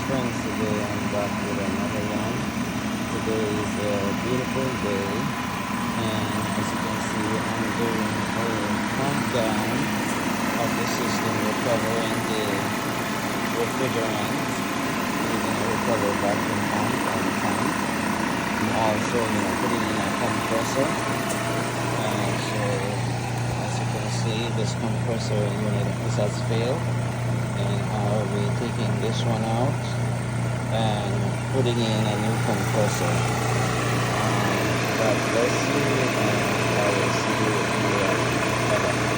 friends, today I'm back with another one. Today is a beautiful day, and as you can see, I'm doing a countdown of the system, recovering the refrigerant. We're going to recover vacuum pump and tank, and also putting in a compressor. So as you can see, this compressor unit has failed, and I'll be taking this one out and putting in a new compressor. God bless you, and I will see you in the other.